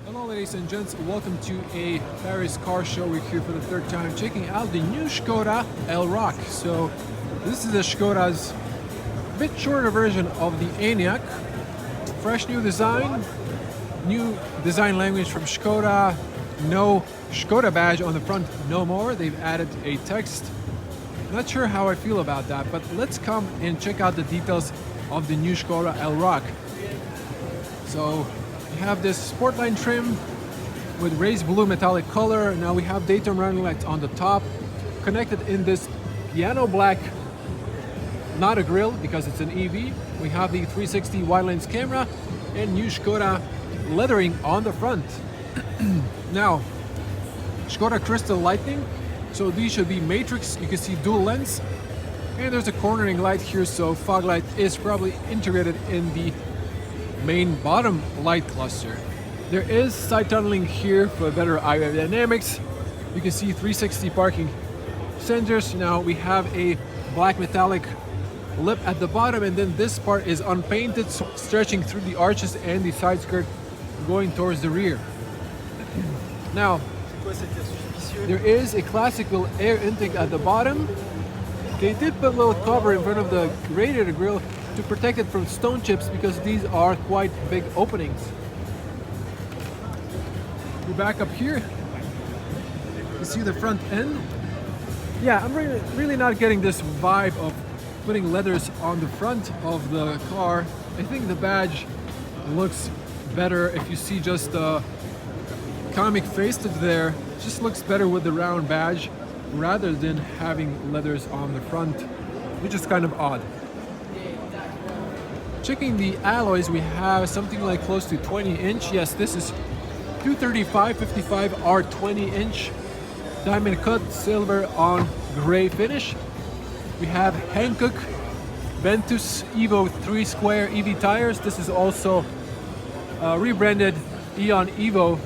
Hello ladies and gents, welcome to a Paris car show. We're here for the third time checking out the new Škoda Elroq. So this is a Škoda's bit shorter version of the Enyaq. Fresh new design language from Škoda. No Škoda badge on the front no more. They've added a text. Not sure how I feel about that, but let's come and check out the details of the new Škoda Elroq. So we have this Sportline trim with raised blue metallic color. Now we have daytime running lights on the top, connected in this piano black, not a grille because it's an EV. We have the 360 wide lens camera and new Škoda lettering on the front. Now, Škoda crystal lighting. So these should be matrix. You can see dual lens. And there's a cornering light here, so fog light is probably integrated in the main bottom light cluster. There is side tunneling here for better aerodynamics. You can see 360 parking sensors. Now we have a black metallic lip at the bottom, and then this part is unpainted, stretching through the arches and the side skirt going towards the rear. Now, there is a classical air intake at the bottom. They did put a little cover in front of the radiator grille to protect it from stone chips because these are quite big openings. We back up here. You see the front end. Yeah, I'm really not getting this vibe of putting leathers on the front of the car. I think the badge looks better if you see just the comic face there. It just looks better with the round badge rather than having leathers on the front, which is kind of odd. Checking the alloys, we have something like close to 20-inch. Yes, this is 235/55 R 20-inch diamond cut silver on gray finish. We have Hankook Ventus Evo 3 square EV tires. This is also rebranded Eon Evo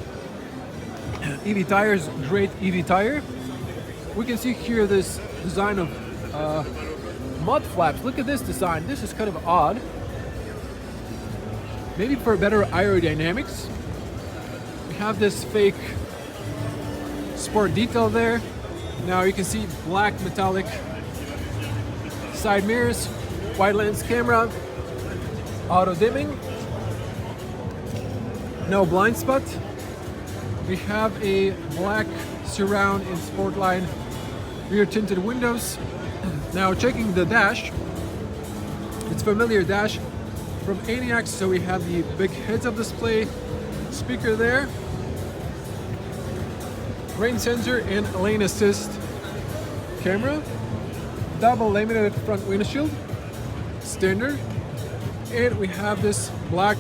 EV tires, great EV tire. We can see here this design of mud flaps. Look at this design. This is kind of odd. Maybe for better aerodynamics. We have this fake sport detail there. Now you can see black metallic side mirrors, wide lens camera, auto dimming, no blind spot. We have a black surround in Sportline rear tinted windows. Now checking the dash, it's familiar dash from Enyaq, so we have the big heads-up display, speaker there, rain sensor and lane assist camera, double laminated front windshield, standard, and we have this black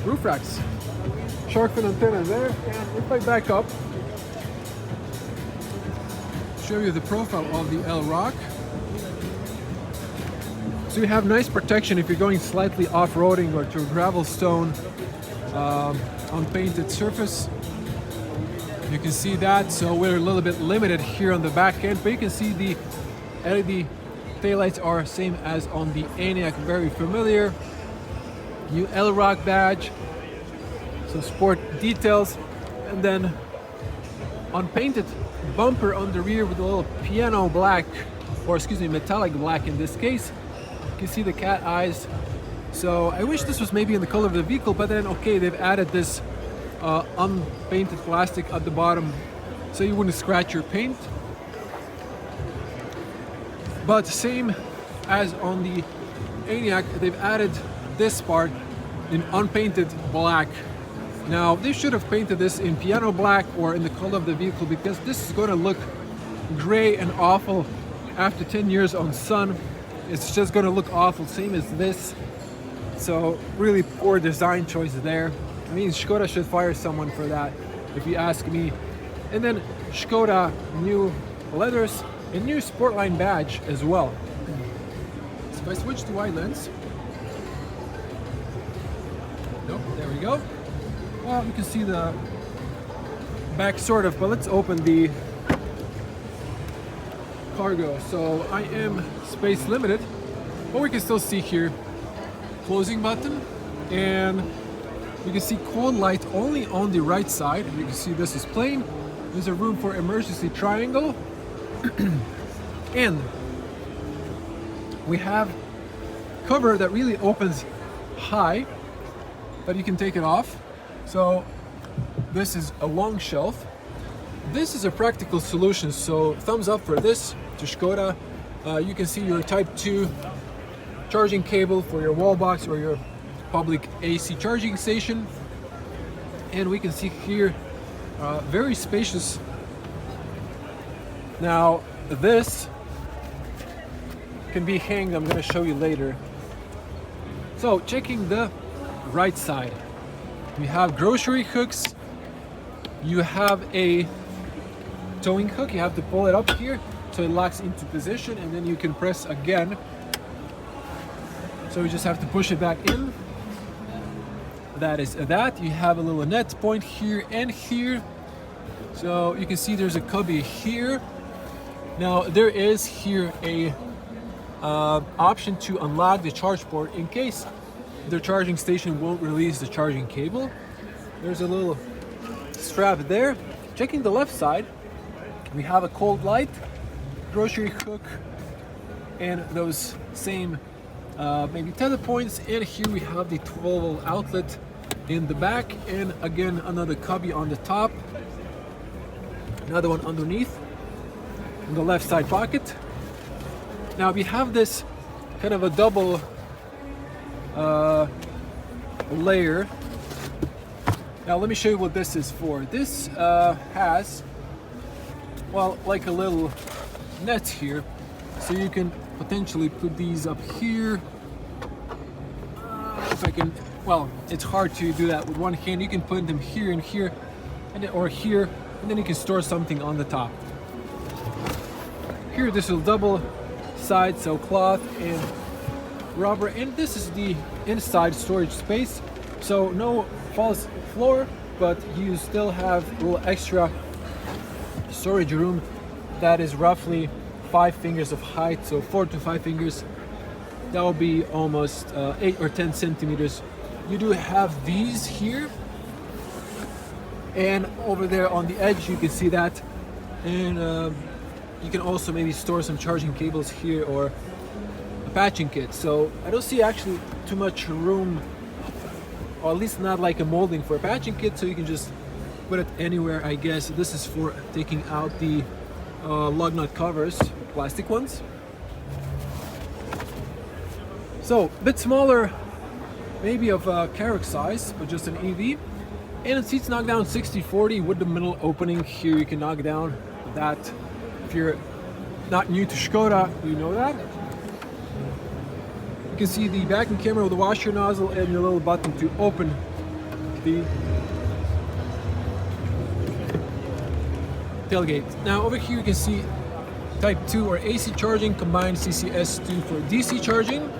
roof racks, shark fin antenna there. And if I back up, show you the profile of the Elroq. So you have nice protection if you're going slightly off-roading or to a gravel stone. unpainted surface. You can see that, so we're a little bit limited here on the back end, but you can see the LED taillights are same as on the Enyaq, very familiar. New Elroq badge, some sport details, and then unpainted bumper on the rear with a little piano black, or excuse me, metallic black in this case. You can see the cat eyes. So I wish this was maybe in the color of the vehicle, but then okay, they've added this unpainted plastic at the bottom so you wouldn't scratch your paint. But same as on the Enyaq, they've added this part in unpainted black. Now they should have painted this in piano black or in the color of the vehicle, because this is going to look gray and awful after 10 years on sun. It's just going to look awful, same as this. So really poor design choice there. I mean, Škoda should fire someone for that, if you ask me. And then Škoda new leathers and new Sportline badge as well. So if I switch to wide lens, nope, there we go. Well, you can see the back sort of, but let's open the cargo. So I am space limited, but we can still see here closing button, and you can see cold light only on the right side. You can see this is plain. There's a room for emergency triangle. And we have cover that really opens high, but you can take it off. So this is a long shelf. This is a practical solution, so thumbs up for this to Škoda. You can see your Type 2 charging cable for your wall box or your public AC charging station. And we can see here very spacious. Now this can be hanged, I'm going to show you later. So checking the right side, we have grocery hooks, you have a towing hook, you have to pull it up here so it locks into position, and then you can press again. So you just have to push it back in. That is that. You have a little net point here and here. So you can see there's a cubby here. Now there is here a option to unlock the charge port in case the charging station won't release the charging cable. There's a little strap there. Checking the left side, we have a cold light, grocery hook, and those same maybe tether points. And here we have the 12-volt outlet in the back, and again another cubby on the top, another one underneath in the left side pocket. Now we have this kind of a double layer. Now let me show you what this is for. This has, well, like a little net here, so you can potentially put these up here. If I can, well, it's hard to do that with one hand. You can put them here and here, and then, or here, and then you can store something on the top. Here, this will double side, so cloth and rubber, and this is the inside storage space. So no false floor, but you still have a little extra storage room that is roughly 5 fingers of height, so 4 to 5 fingers. That will be almost 8 or 10 centimeters. You do have these here, and over there on the edge you can see that, and you can also maybe store some charging cables here or a patching kit. So I don't see actually too much room, or at least not like a molding for a patching kit, so you can just put it anywhere, I guess. This is for taking out the lug nut covers, plastic ones. So a bit smaller, maybe of a Elroq size, but just an EV. And the seats knock down 60/40 with the middle opening here. You can knock down that. If you're not new to Škoda, you know that. You can see the backing camera with the washer nozzle and your little button to open the tailgate. Now over here you can see Type 2 or AC charging, combined CCS2 for DC charging.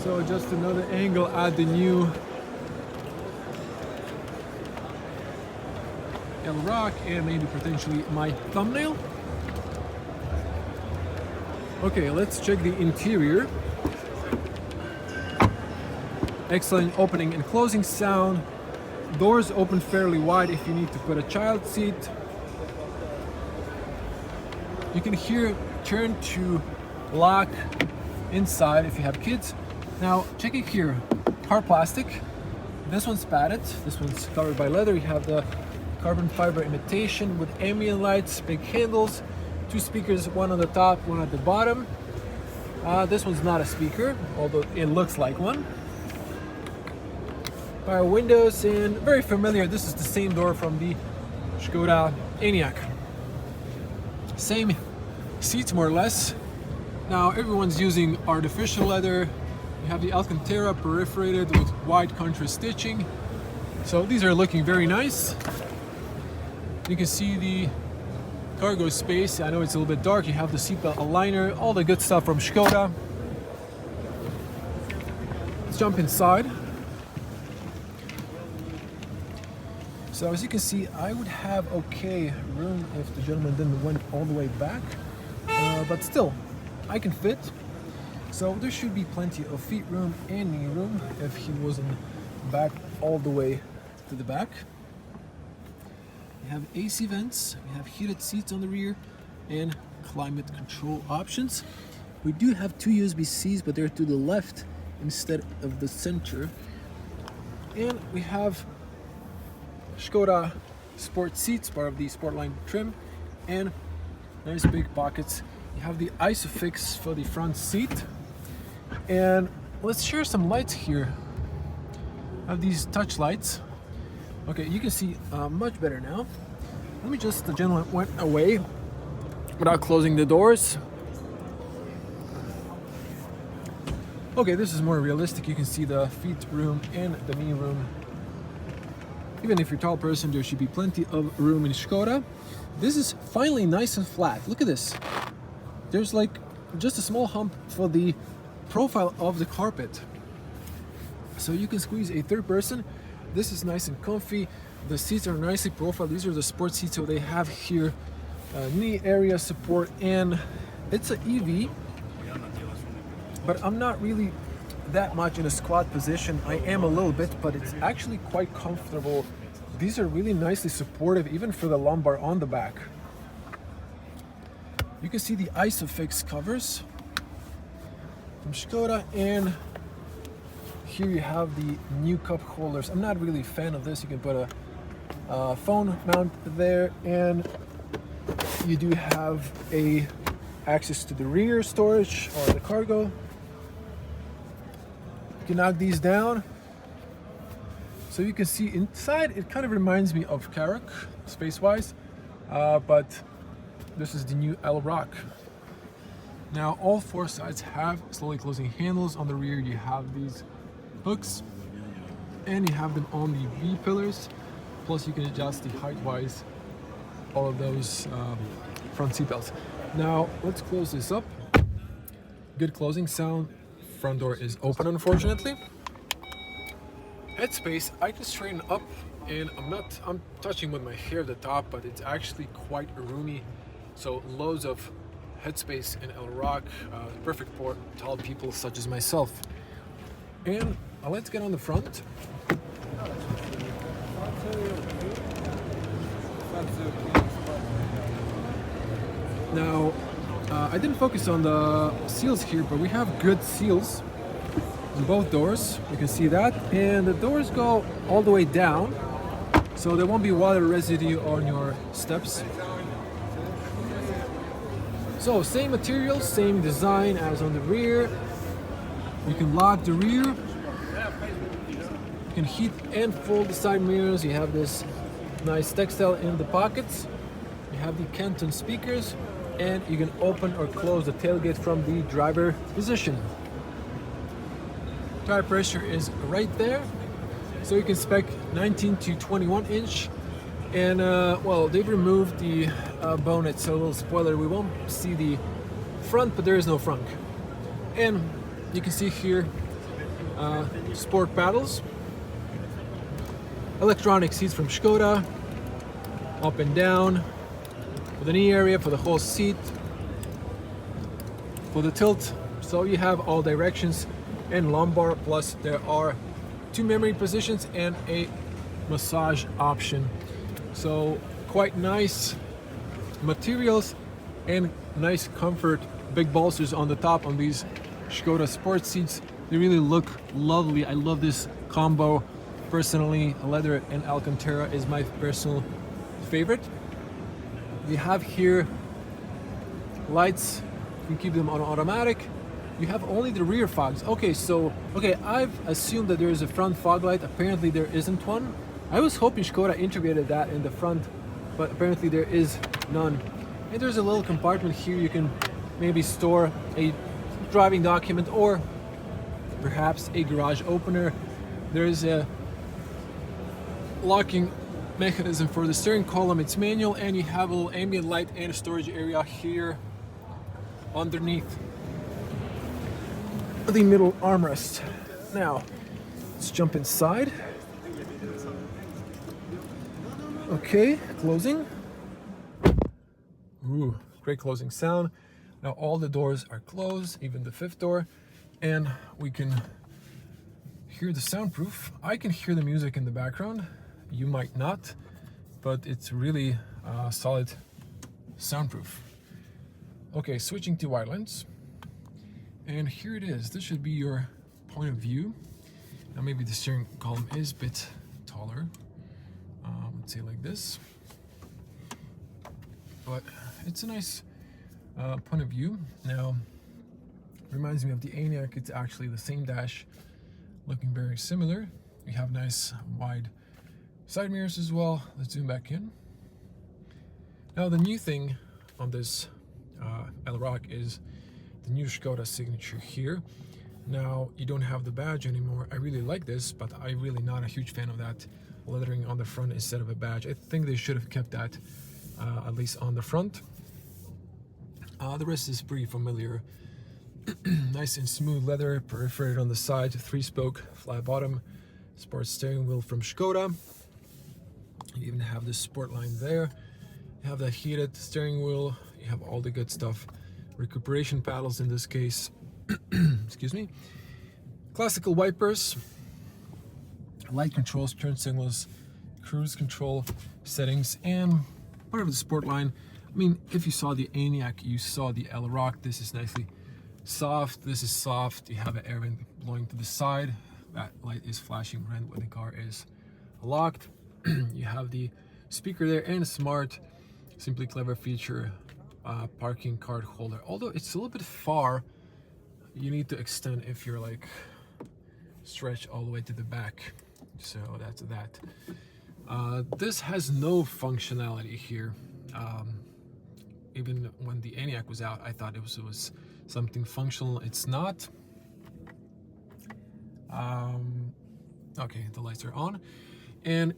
So So just another angle at the new Elroq and maybe potentially my thumbnail. Okay, let's check the interior. Excellent opening and closing sound. Doors open fairly wide if you need to put a child seat. You can hear turn to lock inside if you have kids. Now check it here, hard plastic. This one's padded, this one's covered by leather. You have the carbon fiber imitation with ambient lights, big handles, 2 speakers, one on the top, one at the bottom. This one's not a speaker, although it looks like one. Power windows, and very familiar, this is the same door from the Škoda Enyaq. Same seats more or less. Now everyone's using artificial leather. You have the Alcantara perforated with wide contrast stitching. So these are looking very nice. You can see the cargo space. I know it's a little bit dark. You have the seatbelt aligner, all the good stuff from Škoda. Let's jump inside. So as you can see, I would have okay room if the gentleman didn't went all the way back, but still, I can fit. So there should be plenty of feet room and knee room if he wasn't back all the way to the back. We have AC vents, we have heated seats on the rear, and climate control options. We do have 2 USB-Cs, but they're to the left instead of the center. And we have Škoda sport seats, part of the Sportline trim, and nice big pockets. You have the Isofix for the front seat. And let's share some lights here. I have these touch lights. Okay, you can see much better now. Let me just, the gentleman went away without closing the doors. Okay, this is more realistic. You can see the feet room and the knee room. Even if you're a tall person, there should be plenty of room in Škoda. This is finally nice and flat. Look at this. There's like just a small hump for the profile of the carpet. So you can squeeze a third person. This is nice and comfy. The seats are nicely profiled. These are the sport seats, so they have here knee area support, and it's an EV, but I'm not really that much in a squat position. I am a little bit, but it's actually quite comfortable. These are really nicely supportive, even for the lumbar on the back. You can see the Isofix covers from Škoda, and here you have the new cup holders. I'm not really a fan of this. You can put a phone mount there, and you do have a access to the rear storage or the cargo. You can knock these down. So you can see inside, it kind of reminds me of Elroq, space-wise, but this is the new Elroq. Now all 4 sides have slowly closing handles. On the rear you have these hooks, and you have them on the V-pillars. Plus you can adjust the height-wise all of those front seat belts. Now let's close this up. Good closing sound. Front door is open, unfortunately. Headspace, I can straighten up, and I'm touching with my hair at the top, but it's actually quite roomy. So loads of headspace in Elroq, perfect for tall people such as myself. And let's get on the front. Now, I didn't focus on the seals here, but we have good seals on both doors. You can see that, and the doors go all the way down, so there won't be water residue on your steps. So same material, same design as on the rear. You can lock the rear. You can heat and fold the side mirrors. You have this nice textile in the pockets. You have the Canton speakers, and you can open or close the tailgate from the driver position. Tire pressure is right there, so you can spec 19 to 21 inch. And well, they've removed the bonnet, so a little spoiler, we won't see the front, but there is no front. And you can see here sport paddles, electronic seats from Škoda, up and down, with a knee area for the whole seat, for the tilt, so you have all directions, and lumbar, plus there are 2 memory positions and a massage option. So quite nice materials and nice comfort. Big bolsters on the top on these Škoda sports seats. They really look lovely. I love this combo. Personally, leather and Alcantara is my personal favorite. We have here lights. You can keep them on automatic. You have only the rear fogs. Okay, I've assumed that there is a front fog light. Apparently there isn't one. I was hoping Škoda integrated that in the front, but apparently there is none. And there's a little compartment here. You can maybe store a driving document or perhaps a garage opener. There's a locking mechanism for the steering column. It's manual, and you have a little ambient light and a storage area here underneath the middle armrest. Now, let's jump inside. Okay, closing. Ooh, great closing sound. Now all the doors are closed, even the 5th door, and we can hear the soundproof. I can hear the music in the background. You might not, but it's really solid soundproof. Okay, switching to Wirelands. And here it is. This should be your point of view. Now maybe the steering column is a bit taller. Let's say like this. But it's a nice point of view. Now, reminds me of the Enyaq. It's actually the same dash, looking very similar. We have nice wide side mirrors as well. Let's zoom back in. Now the new thing on this Elroq is the new Škoda signature here. Now you don't have the badge anymore. I really like this, but I'm really not a huge fan of that lettering on the front instead of a badge. I think they should have kept that at least on the front. The rest is pretty familiar. Nice and smooth leather, perforated on the side, 3-spoke, flat bottom, sports steering wheel from Škoda. You even have the sport line there. You have the heated steering wheel. You have all the good stuff. Recuperation paddles in this case. Excuse me. Classical wipers. Light controls, turn signals, cruise control settings, and part of the sport line. I mean, if you saw the Enyaq, you saw the Elroq. This is nicely soft. This is soft. You have an air vent blowing to the side. That light is flashing red when the car is locked. You have the speaker there and a smart, Simply Clever feature parking card holder. Although it's a little bit far, you need to extend if you're like stretch all the way to the back. So that's that. This has no functionality here. Even when the Enyaq was out, I thought it was something functional. It's not. Okay, the lights are on, and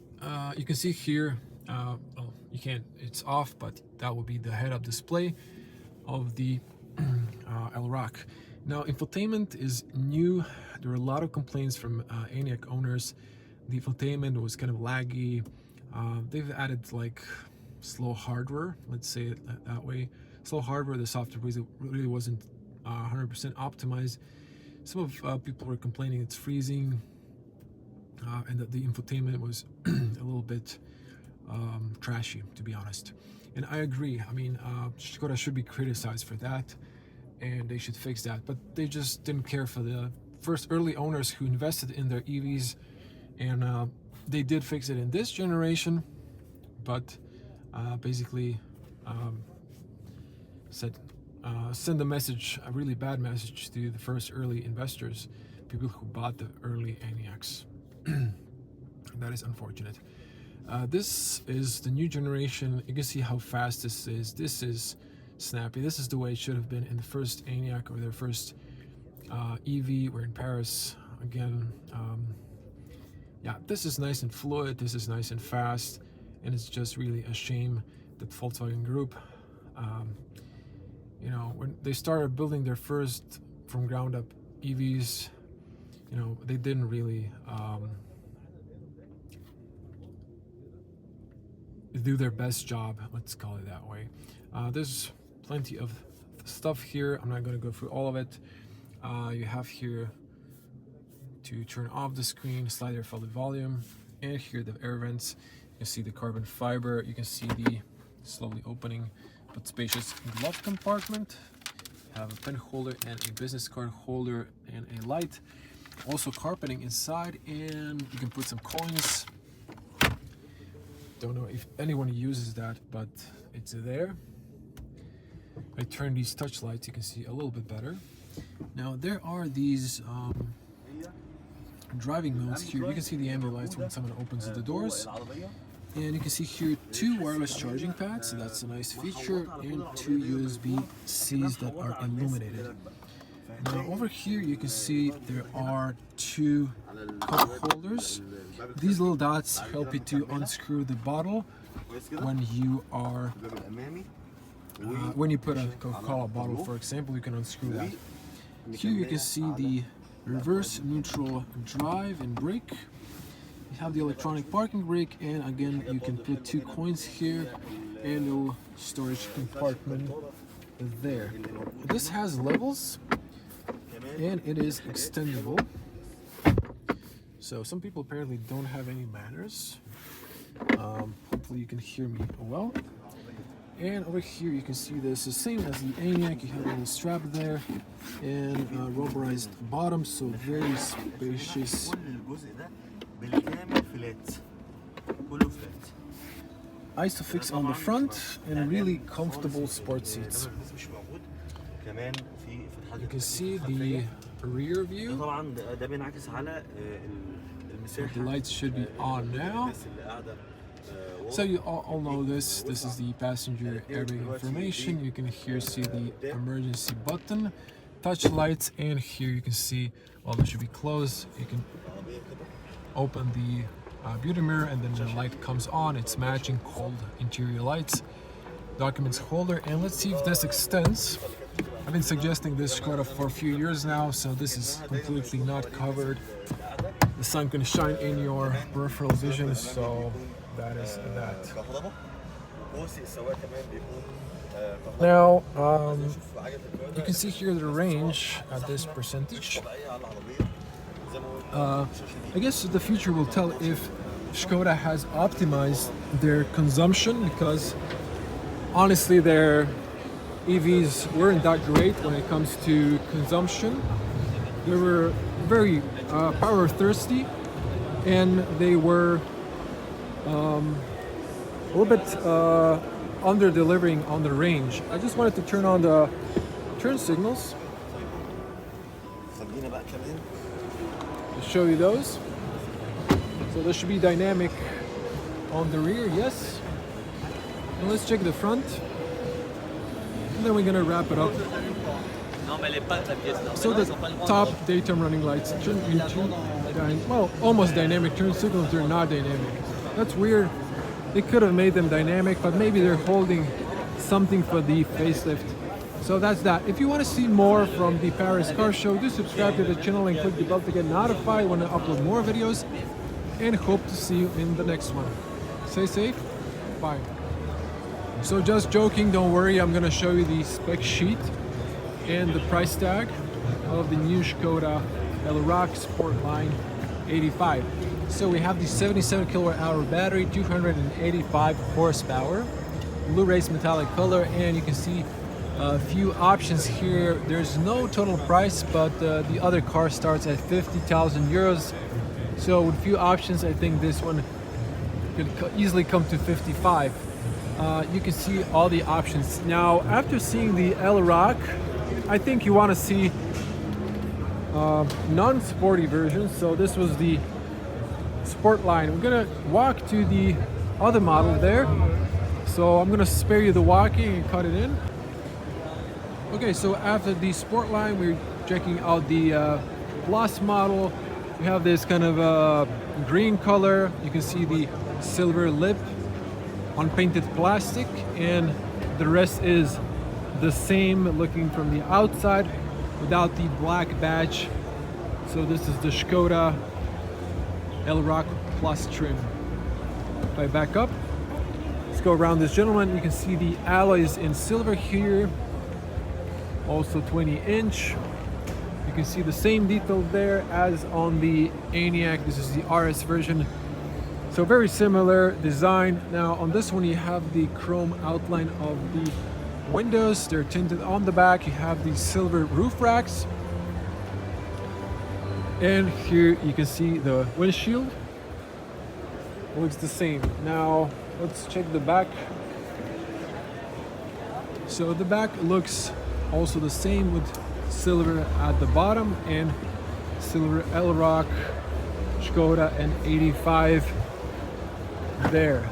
you can see here. Well, you can't. It's off, but that will be the head-up display of the Elroq. Now, infotainment is new. There were a lot of complaints from Enyaq owners. The infotainment was kind of laggy. They've added like slow hardware, let's say it that way. Slow hardware, the software really wasn't 100% optimized. Some of people were complaining it's freezing, and that the infotainment was a little bit trashy, to be honest. And I agree. I mean, Škoda should be criticized for that, and they should fix that. But they just didn't care for the first early owners who invested in their EVs, and they did fix it in this generation, but basically send a message, a really bad message to the first early investors, people who bought the early Enyaqs. That is unfortunate. This is the new generation. You can see how fast this is. This is snappy. This is the way it should have been in the first Enyaq or their first EV. We're in Paris again. Yeah, this is nice and fluid. This is nice and fast, and it's just really a shame that Volkswagen Group, you know, when they started building their first from ground up EVs you know, they didn't really do their best job, let's call it that way. There's plenty of stuff here. I'm not going to go through all of it. You have here to turn off the screen, slider for the volume, and here the air vents. You can see the carbon fiber. You can see the slowly opening but spacious glove compartment. You have a pen holder and a business card holder and a light. Also carpeting inside, and you can put some coins. Don't know if anyone uses that, but it's there. I turn these touch lights, you can see a little bit better. Now there are these driving modes here. You can see the ambient lights when someone opens the doors, and you can see here 2 wireless charging pads, so that's a nice feature, and 2 USB-Cs that are illuminated. Now over here you can see there are 2 cup holders. These little dots help you to unscrew the bottle when you are when you put a Coca-Cola bottle, for example. You can unscrew that. Here you can see the reverse, neutral, drive, and brake. You have the electronic parking brake, and again you can put 2 coins here and a little storage compartment there. This has levels and it is extendable. So some people apparently don't have any manners. Hopefully you can hear me well. And over here you can see this is the same as the Enyaq. You have a little strap there and rubberized bottom, so very spacious. Isofix on the front and really comfortable sport seats. You can see the rear view. So the lights should be on now. So you all know this. This is the passenger airbag information. You can here see the emergency button, touch lights, and here you can see, well, this should be closed. You can open the beauty mirror, and then the light comes on. It's matching cold interior lights. Documents holder, and let's see if this extends. I've been suggesting this Škoda for a few years now, so this is completely not covered. The sun can shine in your peripheral vision, so that is that. Now, you can see here the range at this percentage. I guess the future will tell if Škoda has optimized their consumption, because honestly their EVs weren't that great when it comes to consumption. They were very power thirsty, and they were a little bit under delivering on the range. I just wanted to turn on the turn signals to show you those. So this should be dynamic on the rear, yes. And let's check the front, and then we're gonna wrap it up. So the top daytime running lights turn into almost dynamic turn signals. They're not dynamic. That's weird. They could have made them dynamic, but maybe they're holding something for the facelift. So that's that. If you want to see more from the Paris Car Show, do subscribe to the channel and click the bell to get notified when I upload more videos, and hope to see you in the next one. Stay safe. Bye. So just joking, don't worry, I'm gonna show you the spec sheet and the price tag of the new Škoda Elroq Sportline 85. So we have the 77 kWh battery, 285 horsepower, blue race metallic color, and you can see a few options here. There's no total price, but the other car starts at 50,000 euros. So with few options, I think this one could easily come to 55. You can see all the options. Now, after seeing the Elroq, I think you want to see non-sporty versions. So this was the Sportline. We're gonna walk to the other model there. So I'm gonna spare you the walking and cut it in. Okay, so after the Sportline, we're checking out the Plus model. We have this kind of green color. You can see the silver lip, unpainted plastic, and the rest is the same looking from the outside without the black badge. So this is the Škoda Elroq Plus trim. If I back up, let's go around this gentleman. You can see the alloys in silver here, also 20-inch. You can see the same detail there as on the Enyaq. This is the RS version. So very similar design. Now on this one you have the chrome outline of the windows. They're tinted on the back. You have these silver roof racks. And here you can see the windshield. It looks the same. Now let's check the back. So the back looks also the same with silver at the bottom and silver Elroq Škoda and 85 there.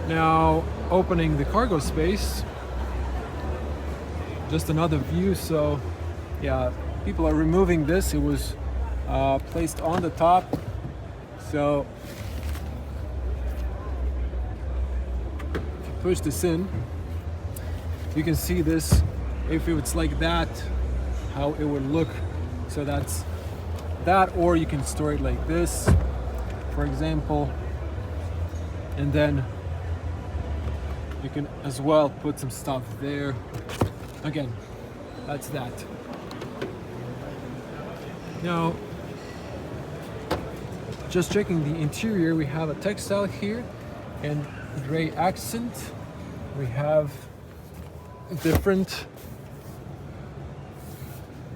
Now opening the cargo space, just another view. So yeah, people are removing this. It was placed on the top. So if you push this in, you can see this. If it's like that, how it would look. So that's that, or you can store it like this, for example, and then you can as well put some stuff there. Again, that's that. Now, just checking the interior, we have a textile here and gray accent. We have different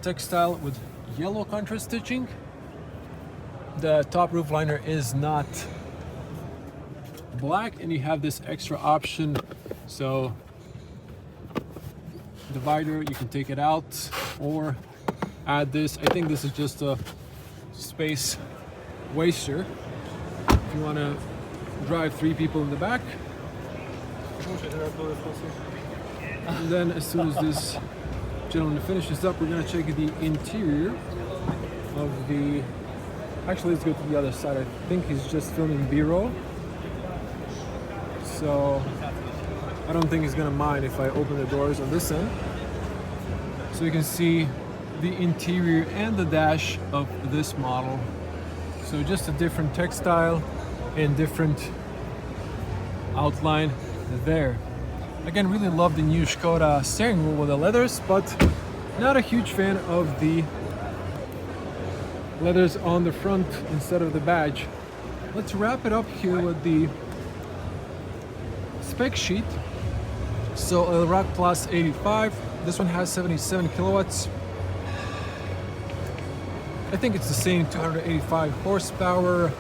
textile with yellow contrast stitching. The top roof liner is not black, and you have this extra option. So divider, you can take it out or add this. I think this is just a space waster if you want to drive 3 people in the back. And then as soon as this gentleman finishes up, we're going to check the interior of the... Actually, let's go to the other side. I think he's just filming B-roll, so I don't think he's going to mind if I open the doors on this end. So you can see the interior and the dash of this model. So just a different textile and different outline there. Again, really love the new Škoda steering wheel with the leathers, but not a huge fan of the leathers on the front instead of the badge. Let's wrap it up here with the spec sheet. So Elroq Plus 85. This one has 77 kilowatts. I think it's the same 285 horsepower.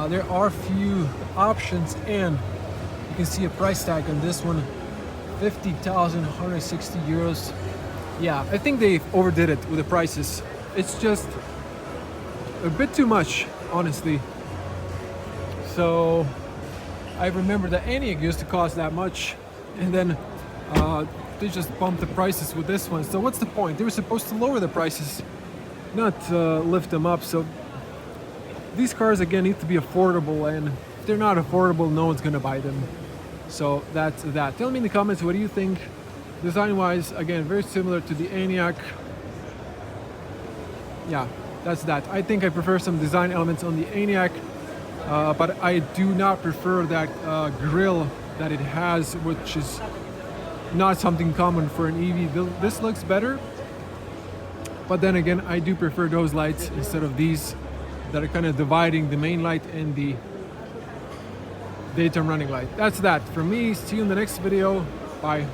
There are a few options, and you can see a price tag on this one, 50,160 euros. Yeah, I think they overdid it with the prices. It's just a bit too much, honestly. So I remember the Enyaq used to cost that much, and then they just bumped the prices with this one. So what's the point? They were supposed to lower the prices, not lift them up. So these cars again need to be affordable, and if they're not affordable, no one's gonna buy them. So that's that. Tell me in the comments, what do you think? Design wise, again, very similar to the Enyaq. Yeah, that's that. I think I prefer some design elements on the Enyaq, but I do not prefer that grille that it has, which is not something common for an EV. This looks better, but then again, I do prefer those lights instead of these that are kind of dividing the main light and the daytime running light. That's that for me. See you in the next video. Bye.